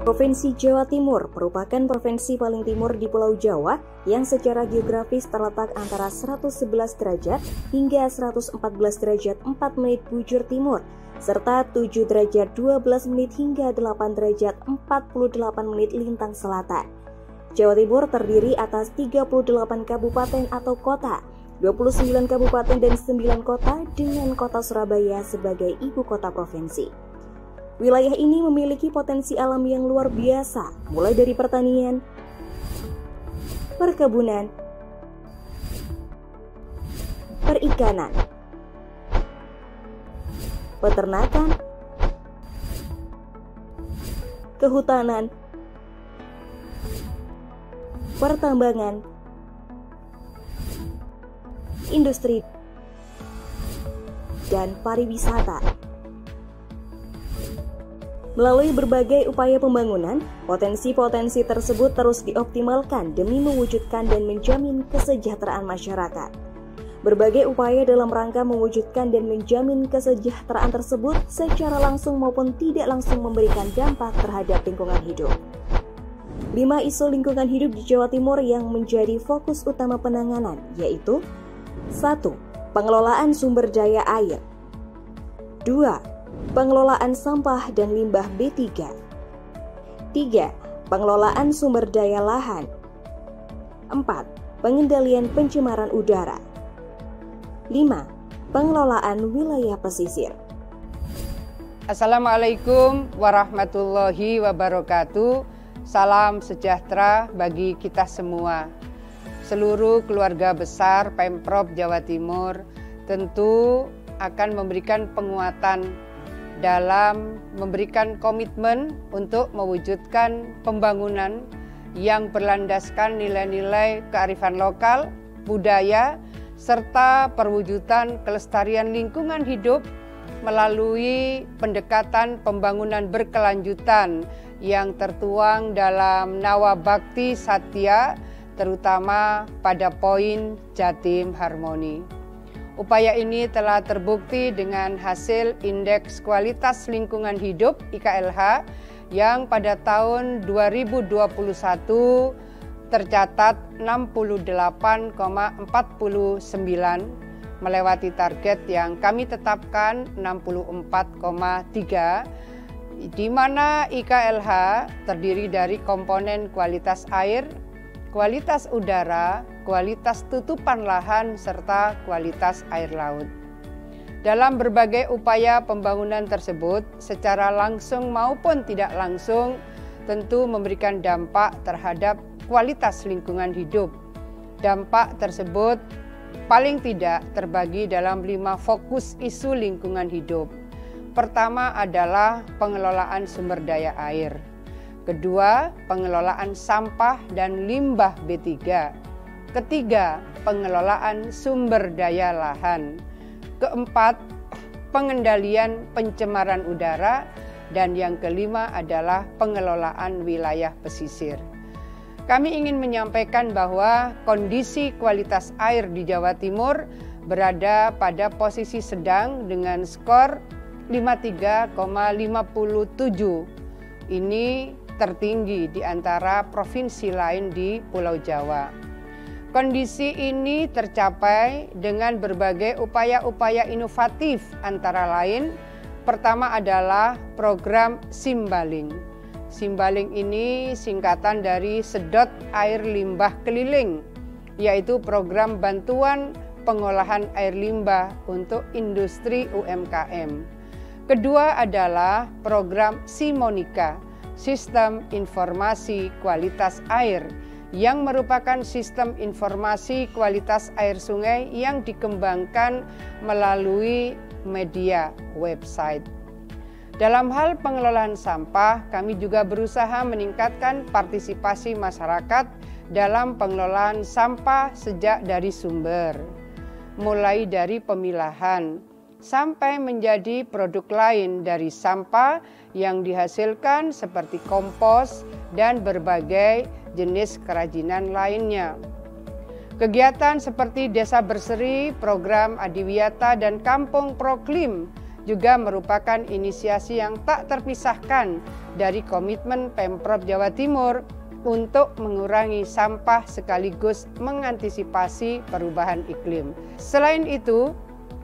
Provinsi Jawa Timur merupakan provinsi paling timur di Pulau Jawa yang secara geografis terletak antara 111 derajat hingga 114 derajat 4 menit bujur timur, serta 7 derajat 12 menit hingga 8 derajat 48 menit lintang selatan. Jawa Timur terdiri atas 38 kabupaten atau kota, 29 kabupaten dan 9 kota dengan kota Surabaya sebagai ibu kota provinsi. Wilayah ini memiliki potensi alam yang luar biasa, mulai dari pertanian, perkebunan, perikanan, peternakan, kehutanan, pertambangan, industri, dan pariwisata. Melalui berbagai upaya pembangunan, potensi-potensi tersebut terus dioptimalkan demi mewujudkan dan menjamin kesejahteraan masyarakat. Berbagai upaya dalam rangka mewujudkan dan menjamin kesejahteraan tersebut secara langsung maupun tidak langsung memberikan dampak terhadap lingkungan hidup. 5 isu lingkungan hidup di Jawa Timur yang menjadi fokus utama penanganan yaitu 1. Pengelolaan sumber daya air. 2. Pengelolaan sampah dan limbah B3. 3. Pengelolaan sumber daya lahan. 4. Pengendalian pencemaran udara. 5. Pengelolaan wilayah pesisir. Assalamualaikum warahmatullahi wabarakatuh. Salam sejahtera bagi kita semua. Seluruh keluarga besar Pemprov Jawa Timur tentu akan memberikan penguatan dalam memberikan komitmen untuk mewujudkan pembangunan yang berlandaskan nilai-nilai kearifan lokal, budaya, serta perwujudan kelestarian lingkungan hidup melalui pendekatan pembangunan berkelanjutan yang tertuang dalam Nawabakti Satya, terutama pada poin Jatim Harmoni. Upaya ini telah terbukti dengan hasil Indeks Kualitas Lingkungan Hidup (IKLH) yang pada tahun 2021 tercatat 68,49, melewati target yang kami tetapkan 64,3, di mana IKLH terdiri dari komponen kualitas air, kualitas udara, kualitas tutupan lahan, serta kualitas air laut. Dalam berbagai upaya pembangunan tersebut, secara langsung maupun tidak langsung, tentu memberikan dampak terhadap kualitas lingkungan hidup. Dampak tersebut paling tidak terbagi dalam 5 fokus isu lingkungan hidup. Pertama adalah pengelolaan sumber daya air. Kedua, pengelolaan sampah dan limbah B3. Ketiga, pengelolaan sumber daya lahan. Keempat, pengendalian pencemaran udara. Dan yang kelima adalah pengelolaan wilayah pesisir. Kami ingin menyampaikan bahwa kondisi kualitas air di Jawa Timur berada pada posisi sedang dengan skor 53,57. Ini tertinggi di antara provinsi lain di Pulau Jawa. Kondisi ini tercapai dengan berbagai upaya-upaya inovatif, antara lain pertama adalah program Simbaling. Simbaling ini singkatan dari Sedot Air Limbah Keliling, yaitu program bantuan pengolahan air limbah untuk industri UMKM. Kedua adalah program Simonika, Sistem Informasi Kualitas Air, yang merupakan sistem informasi kualitas air sungai yang dikembangkan melalui media website. Dalam hal pengelolaan sampah, kami juga berusaha meningkatkan partisipasi masyarakat dalam pengelolaan sampah sejak dari sumber, mulai dari pemilahan, sampai menjadi produk lain dari sampah yang dihasilkan seperti kompos dan berbagai jenis kerajinan lainnya. Kegiatan seperti Desa Berseri, program Adiwiyata, dan Kampung Proklim juga merupakan inisiasi yang tak terpisahkan dari komitmen Pemprov Jawa Timur untuk mengurangi sampah sekaligus mengantisipasi perubahan iklim. Selain itu,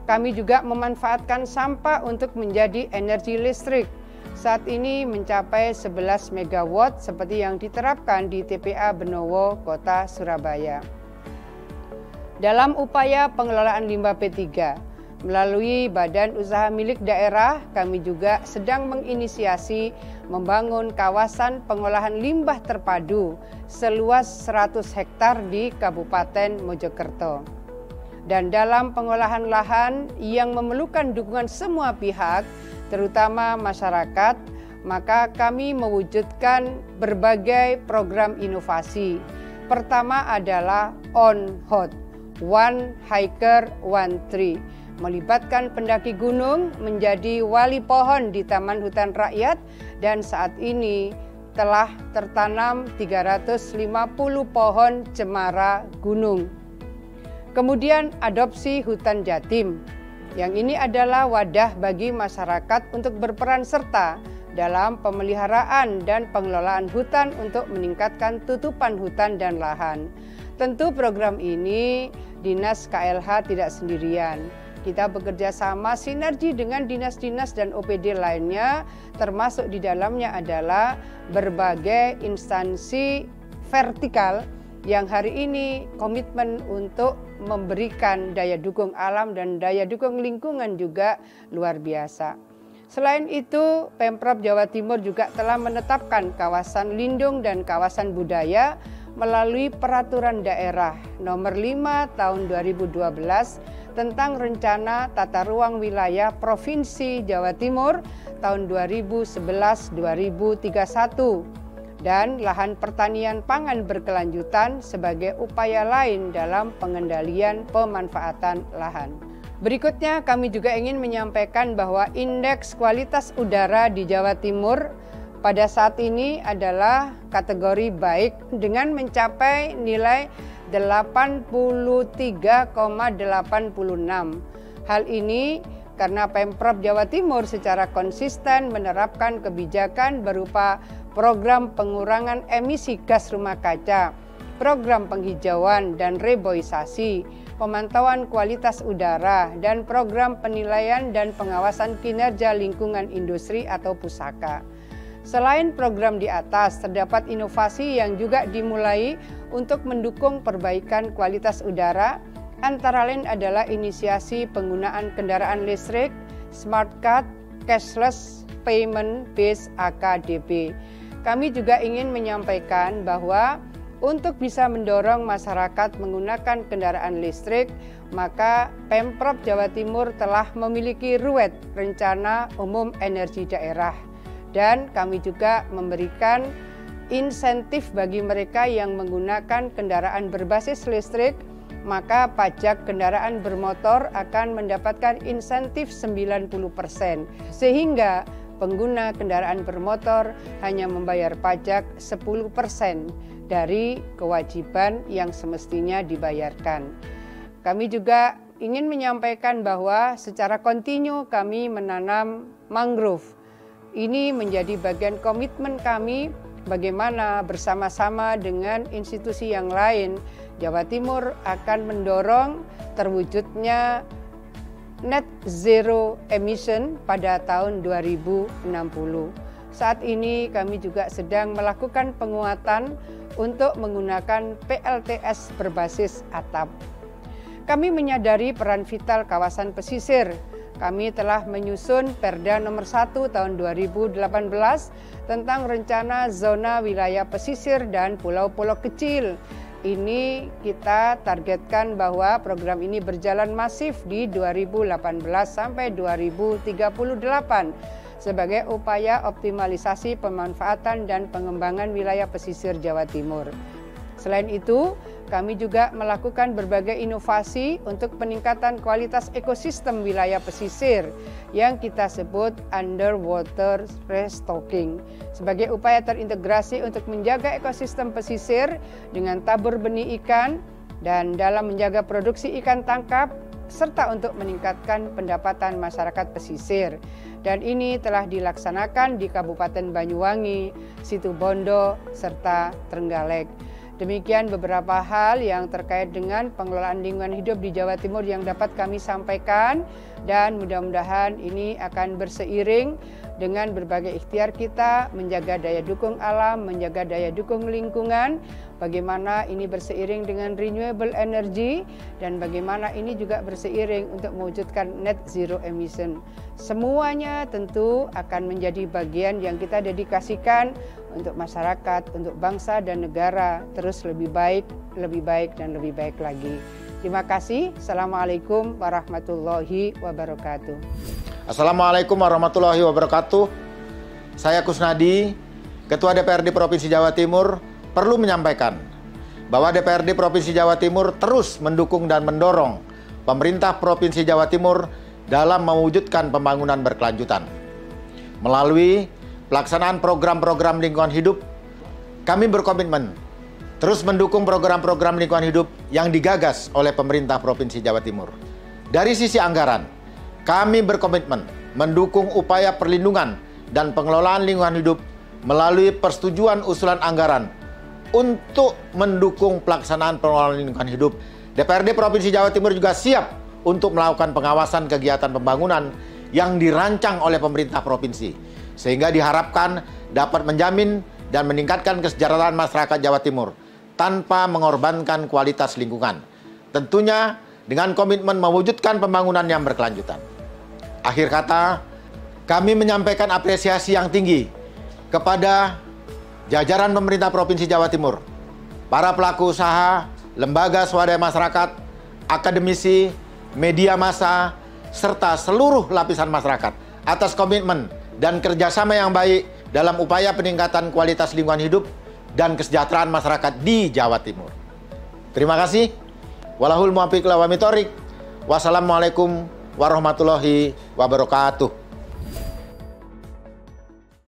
kami juga memanfaatkan sampah untuk menjadi energi listrik. Saat ini mencapai 11 MW seperti yang diterapkan di TPA Benowo, Kota Surabaya. Dalam upaya pengelolaan limbah P3, melalui badan usaha milik daerah, kami juga sedang menginisiasi membangun kawasan pengolahan limbah terpadu seluas 100 hektar di Kabupaten Mojokerto. Dan dalam pengolahan lahan yang memerlukan dukungan semua pihak, terutama masyarakat, maka kami mewujudkan berbagai program inovasi. Pertama adalah On Hot, One Hiker, One Tree, melibatkan pendaki gunung menjadi wali pohon di Taman Hutan Rakyat, dan saat ini telah tertanam 350 pohon cemara gunung. Kemudian adopsi hutan Jatim. Yang ini adalah wadah bagi masyarakat untuk berperan serta dalam pemeliharaan dan pengelolaan hutan untuk meningkatkan tutupan hutan dan lahan. Tentu program ini Dinas KLH tidak sendirian. Kita bekerja sama sinergi dengan dinas-dinas dan OPD lainnya, termasuk di dalamnya adalah berbagai instansi vertikal yang hari ini komitmen untuk memberikan daya dukung alam dan daya dukung lingkungan juga luar biasa. Selain itu, Pemprov Jawa Timur juga telah menetapkan kawasan lindung dan kawasan budaya melalui Peraturan Daerah Nomor 5 Tahun 2012 tentang Rencana Tata Ruang Wilayah Provinsi Jawa Timur tahun 2011-2031. Dan lahan pertanian pangan berkelanjutan sebagai upaya lain dalam pengendalian pemanfaatan lahan. Berikutnya kami juga ingin menyampaikan bahwa indeks kualitas udara di Jawa Timur pada saat ini adalah kategori baik dengan mencapai nilai 83,86. Hal ini karena Pemprov Jawa Timur secara konsisten menerapkan kebijakan berupa program pengurangan emisi gas rumah kaca, program penghijauan dan reboisasi, pemantauan kualitas udara, dan program penilaian dan pengawasan kinerja lingkungan industri atau pusaka. Selain program di atas, terdapat inovasi yang juga dimulai untuk mendukung perbaikan kualitas udara, antara lain adalah inisiasi penggunaan kendaraan listrik, smart card, cashless payment based AKDP. Kami juga ingin menyampaikan bahwa untuk bisa mendorong masyarakat menggunakan kendaraan listrik, maka Pemprov Jawa Timur telah memiliki RUED, Rencana Umum Energi Daerah. Dan kami juga memberikan insentif bagi mereka yang menggunakan kendaraan berbasis listrik, maka pajak kendaraan bermotor akan mendapatkan insentif 90%, sehingga pengguna kendaraan bermotor hanya membayar pajak 10% dari kewajiban yang semestinya dibayarkan. Kami juga ingin menyampaikan bahwa secara kontinu kami menanam mangrove. Ini menjadi bagian komitmen kami bagaimana bersama-sama dengan institusi yang lain Jawa Timur akan mendorong terwujudnya net zero emission pada tahun 2060. Saat ini kami juga sedang melakukan penguatan untuk menggunakan PLTS berbasis atap. Kami menyadari peran vital kawasan pesisir. Kami telah menyusun Perda Nomor 1 Tahun 2018 tentang Rencana Zona Wilayah Pesisir dan Pulau-Pulau Kecil. Ini kita targetkan bahwa program ini berjalan masif di 2018 sampai 2038 sebagai upaya optimalisasi pemanfaatan dan pengembangan wilayah pesisir Jawa Timur. Selain itu, kami juga melakukan berbagai inovasi untuk peningkatan kualitas ekosistem wilayah pesisir yang kita sebut underwater restocking sebagai upaya terintegrasi untuk menjaga ekosistem pesisir dengan tabur benih ikan dan dalam menjaga produksi ikan tangkap, serta untuk meningkatkan pendapatan masyarakat pesisir. Dan ini telah dilaksanakan di Kabupaten Banyuwangi, Situbondo, serta Trenggalek. Demikian beberapa hal yang terkait dengan pengelolaan lingkungan hidup di Jawa Timur yang dapat kami sampaikan, dan mudah-mudahan ini akan berseiring dengan berbagai ikhtiar kita menjaga daya dukung alam, menjaga daya dukung lingkungan, bagaimana ini berseiring dengan renewable energy, dan bagaimana ini juga berseiring untuk mewujudkan net zero emission. Semuanya tentu akan menjadi bagian yang kita dedikasikan untuk masyarakat, untuk bangsa dan negara terus lebih baik, dan lebih baik lagi. Terima kasih. Assalamualaikum warahmatullahi wabarakatuh. Assalamualaikum warahmatullahi wabarakatuh. Saya Kusnadi, Ketua DPRD Provinsi Jawa Timur, perlu menyampaikan bahwa DPRD Provinsi Jawa Timur terus mendukung dan mendorong pemerintah Provinsi Jawa Timur dalam mewujudkan pembangunan berkelanjutan. Melalui pelaksanaan program-program lingkungan hidup, kami berkomitmen terus mendukung program-program lingkungan hidup yang digagas oleh pemerintah Provinsi Jawa Timur. Dari sisi anggaran, kami berkomitmen mendukung upaya perlindungan dan pengelolaan lingkungan hidup melalui persetujuan usulan anggaran untuk mendukung pelaksanaan pengelolaan lingkungan hidup. DPRD Provinsi Jawa Timur juga siap untuk melakukan pengawasan kegiatan pembangunan yang dirancang oleh pemerintah provinsi, sehingga diharapkan dapat menjamin dan meningkatkan kesejahteraan masyarakat Jawa Timur tanpa mengorbankan kualitas lingkungan. Tentunya dengan komitmen mewujudkan pembangunan yang berkelanjutan. Akhir kata, kami menyampaikan apresiasi yang tinggi kepada jajaran pemerintah Provinsi Jawa Timur, para pelaku usaha, lembaga swadaya masyarakat, akademisi, media massa, serta seluruh lapisan masyarakat atas komitmen dan kerjasama yang baik dalam upaya peningkatan kualitas lingkungan hidup dan kesejahteraan masyarakat di Jawa Timur. Terima kasih. Walahul muwaffiq ila aqwamit thoriq. Wassalamualaikum warahmatullahi wabarakatuh.